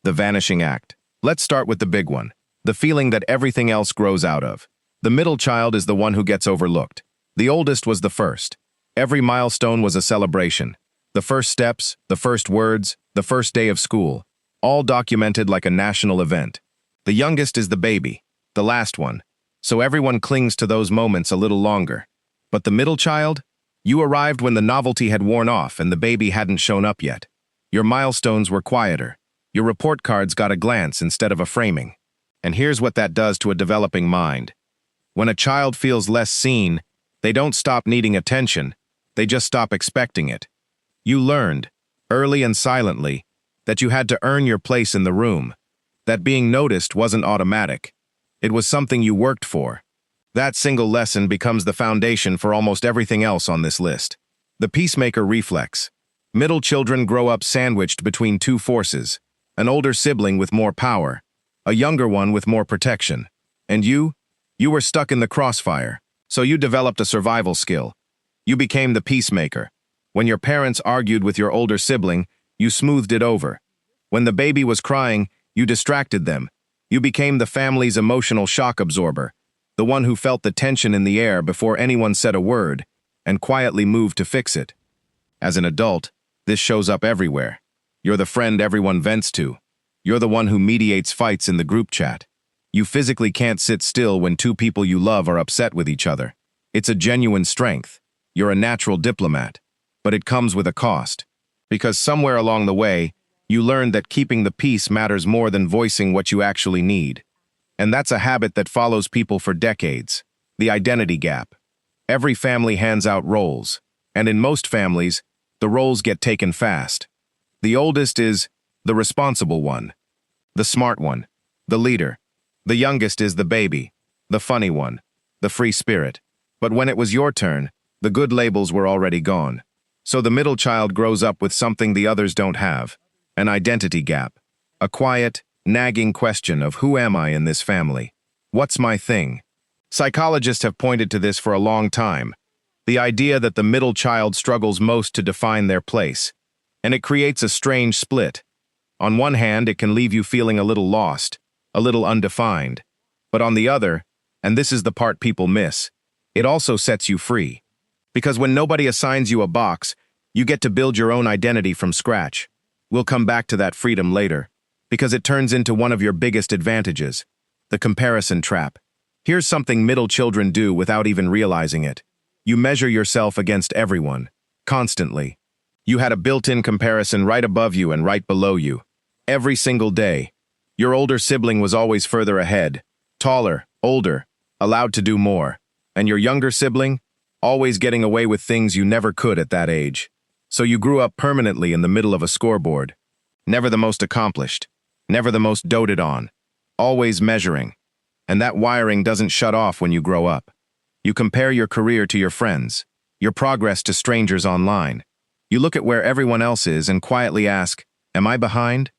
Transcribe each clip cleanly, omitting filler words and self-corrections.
The vanishing act. Let's start with the big one. The feeling that everything else grows out of. The middle child is the one who gets overlooked. The oldest was the first. Every milestone was a celebration. The first steps, the first words, the first day of school, all documented like a national event. The youngest is the baby, the last one, so everyone clings to those moments a little longer. But the middle child? You arrived when the novelty had worn off and the baby hadn't shown up yet. Your milestones were quieter. Your report cards got a glance instead of a framing. And here's what that does to a developing mind. When a child feels less seen, they don't stop needing attention, they just stop expecting it. You learned, early and silently, that you had to earn your place in the room, that being noticed wasn't automatic. It was something you worked for. That single lesson becomes the foundation for almost everything else on this list. The peacemaker reflex. Middle children grow up sandwiched between two forces, an older sibling with more power, a younger one with more protection. And you were stuck in the crossfire, so you developed a survival skill. You became the peacemaker. When your parents argued with your older sibling, you smoothed it over. When the baby was crying, you distracted them. You became the family's emotional shock absorber, the one who felt the tension in the air before anyone said a word, and quietly moved to fix it. As an adult, this shows up everywhere. You're the friend everyone vents to. You're the one who mediates fights in the group chat. You physically can't sit still when two people you love are upset with each other. It's a genuine strength. You're a natural diplomat. But it comes with a cost. Because somewhere along the way, you learned that keeping the peace matters more than voicing what you actually need. And that's a habit that follows people for decades. The identity gap. Every family hands out roles. And in most families, the roles get taken fast. The oldest is the responsible one, the smart one, the leader. The youngest is the baby, the funny one, the free spirit. But when it was your turn, the good labels were already gone. So the middle child grows up with something the others don't have, an identity gap, a quiet, nagging question of who am I in this family? What's my thing? Psychologists have pointed to this for a long time, the idea that the middle child struggles most to define their place, and it creates a strange split. On one hand, it can leave you feeling a little lost, a little undefined, but on the other, and this is the part people miss, it also sets you free. Because when nobody assigns you a box, you get to build your own identity from scratch. We'll come back to that freedom later, because it turns into one of your biggest advantages, the comparison trap. Here's something middle children do without even realizing it. You measure yourself against everyone, constantly. You had a built-in comparison right above you and right below you. Every single day. Your older sibling was always further ahead, taller, older, allowed to do more. And your younger sibling? Always getting away with things you never could at that age. So you grew up permanently in the middle of a scoreboard. Never the most accomplished. Never the most doted on. Always measuring. And that wiring doesn't shut off when you grow up. You compare your career to your friends, your progress to strangers online. You look at where everyone else is and quietly ask, am I behind?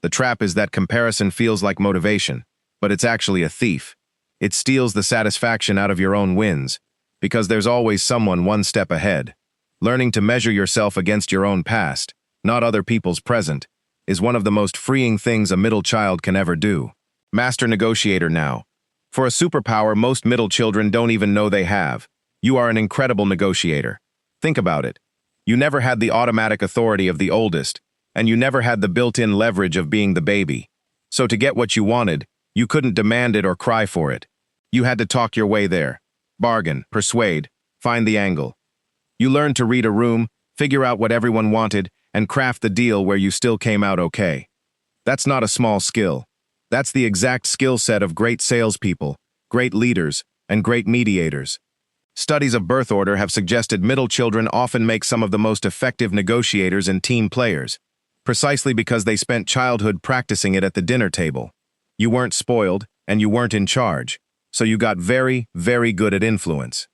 The trap is that comparison feels like motivation, but it's actually a thief. It steals the satisfaction out of your own wins, because there's always someone one step ahead. Learning to measure yourself against your own past, not other people's present, is one of the most freeing things a middle child can ever do. Master negotiator now. For a superpower most middle children don't even know they have. You are an incredible negotiator. Think about it. You never had the automatic authority of the oldest, and you never had the built-in leverage of being the baby. So to get what you wanted, you couldn't demand it or cry for it. You had to talk your way there. Bargain, persuade, find the angle. You learned to read a room, figure out what everyone wanted, and craft the deal where you still came out okay. That's not a small skill. That's the exact skill set of great salespeople, great leaders, and great mediators. Studies of birth order have suggested middle children often make some of the most effective negotiators and team players, precisely because they spent childhood practicing it at the dinner table. You weren't spoiled, and you weren't in charge, so you got very, very good at influence.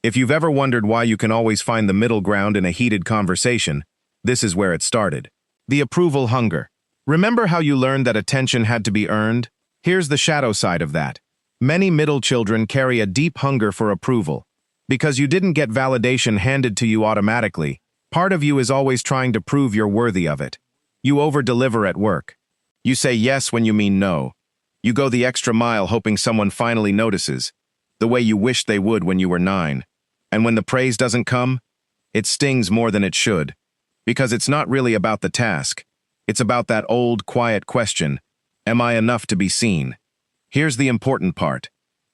If you've ever wondered why you can always find the middle ground in a heated conversation, this is where it started. The approval hunger. Remember how you learned that attention had to be earned? Here's the shadow side of that. Many middle children carry a deep hunger for approval. Because you didn't get validation handed to you automatically, part of you is always trying to prove you're worthy of it. You over-deliver at work. You say yes when you mean no. You go the extra mile hoping someone finally notices, the way you wished they would when you were 9. And when the praise doesn't come, it stings more than it should. Because it's not really about the task. It's about that old, quiet question, am I enough to be seen? Here's the important part.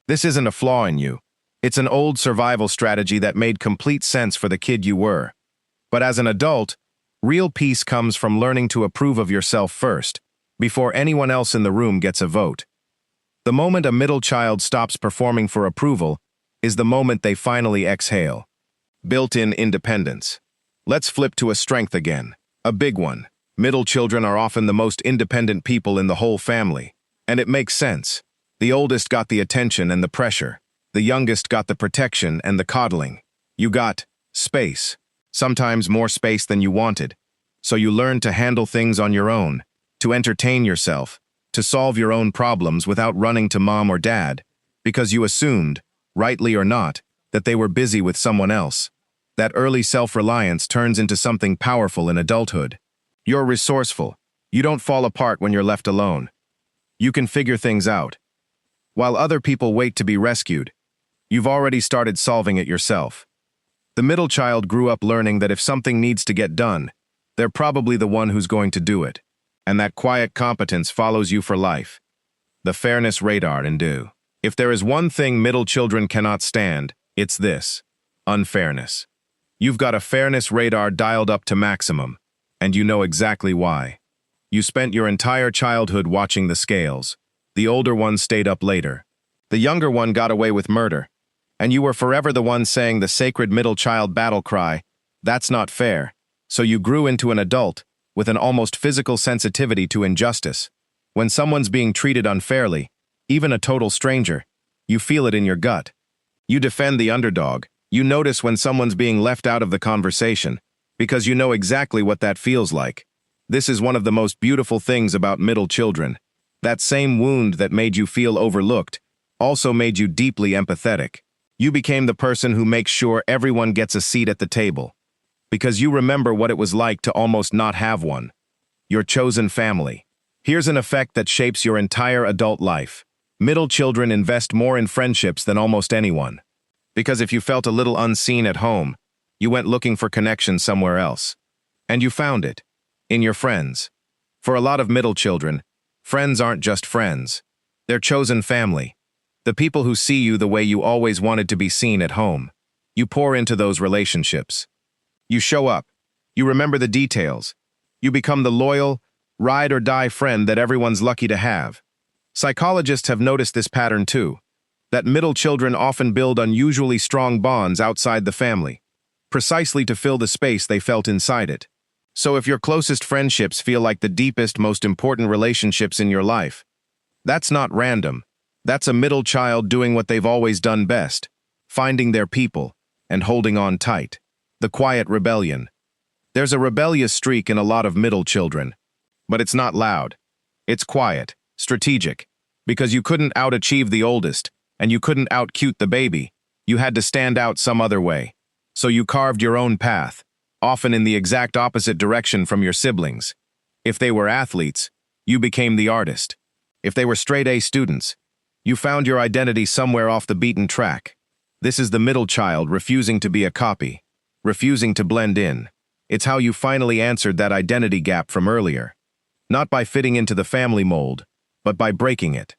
This isn't a flaw in you. It's an old survival strategy that made complete sense for the kid you were. But as an adult, real peace comes from learning to approve of yourself first, before anyone else in the room gets a vote. The moment a middle child stops performing for approval is the moment they finally exhale. Built-in independence. Let's flip to a strength again, a big one. Middle children are often the most independent people in the whole family, and it makes sense. The oldest got the attention and the pressure. The youngest got the protection and the coddling. You got space, sometimes more space than you wanted. So you learned to handle things on your own, to entertain yourself, to solve your own problems without running to mom or dad, because you assumed, rightly or not, that they were busy with someone else. That early self-reliance turns into something powerful in adulthood. You're resourceful. You don't fall apart when you're left alone. You can figure things out. While other people wait to be rescued, you've already started solving it yourself. The middle child grew up learning that if something needs to get done, they're probably the one who's going to do it. And that quiet competence follows you for life. The fairness radar and do. If there is one thing middle children cannot stand, it's this: unfairness. You've got a fairness radar dialed up to maximum, and you know exactly why. You spent your entire childhood watching the scales. The older one stayed up later. The younger one got away with murder. And you were forever the one saying the sacred middle child battle cry, "That's not fair." So you grew into an adult with an almost physical sensitivity to injustice. When someone's being treated unfairly, even a total stranger, you feel it in your gut. You defend the underdog. You notice when someone's being left out of the conversation, because you know exactly what that feels like. This is one of the most beautiful things about middle children. That same wound that made you feel overlooked also made you deeply empathetic. You became the person who makes sure everyone gets a seat at the table, because you remember what it was like to almost not have one. Your chosen family. Here's an effect that shapes your entire adult life. Middle children invest more in friendships than almost anyone. Because if you felt a little unseen at home, you went looking for connection somewhere else. And you found it. In your friends. For a lot of middle children, friends aren't just friends. They're chosen family. The people who see you the way you always wanted to be seen at home. You pour into those relationships. You show up. You remember the details. You become the loyal, ride-or-die friend that everyone's lucky to have. Psychologists have noticed this pattern too, that middle children often build unusually strong bonds outside the family, precisely to fill the space they felt inside it. So if your closest friendships feel like the deepest, most important relationships in your life, that's not random. That's a middle child doing what they've always done best, finding their people and holding on tight. The quiet rebellion. There's a rebellious streak in a lot of middle children, but it's not loud. It's quiet, strategic, because you couldn't out-achieve the oldest, and you couldn't out-cute the baby. You had to stand out some other way. So you carved your own path, often in the exact opposite direction from your siblings. If they were athletes, you became the artist. If they were straight-A students, you found your identity somewhere off the beaten track. This is the middle child refusing to be a copy, refusing to blend in. It's how you finally answered that identity gap from earlier. Not by fitting into the family mold, but by breaking it.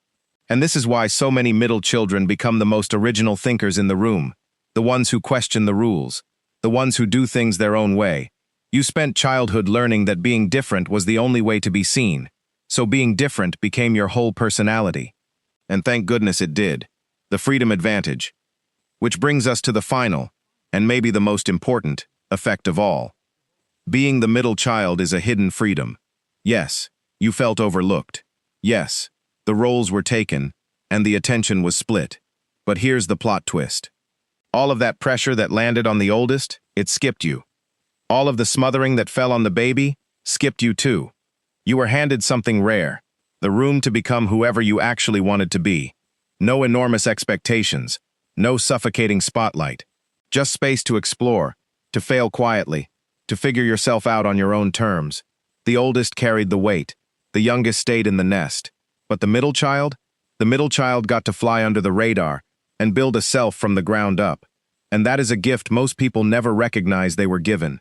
And this is why so many middle children become the most original thinkers in the room, the ones who question the rules, the ones who do things their own way. You spent childhood learning that being different was the only way to be seen, so being different became your whole personality. And thank goodness it did. The freedom advantage. Which brings us to the final, and maybe the most important, effect of all. Being the middle child is a hidden freedom. Yes, you felt overlooked. Yes, the roles were taken, and the attention was split. But here's the plot twist. All of that pressure that landed on the oldest, it skipped you. All of the smothering that fell on the baby, skipped you too. You were handed something rare, the room to become whoever you actually wanted to be. No enormous expectations, no suffocating spotlight. Just space to explore, to fail quietly, to figure yourself out on your own terms. The oldest carried the weight. The youngest stayed in the nest. But the middle child? The middle child got to fly under the radar and build a self from the ground up. And that is a gift most people never recognize they were given.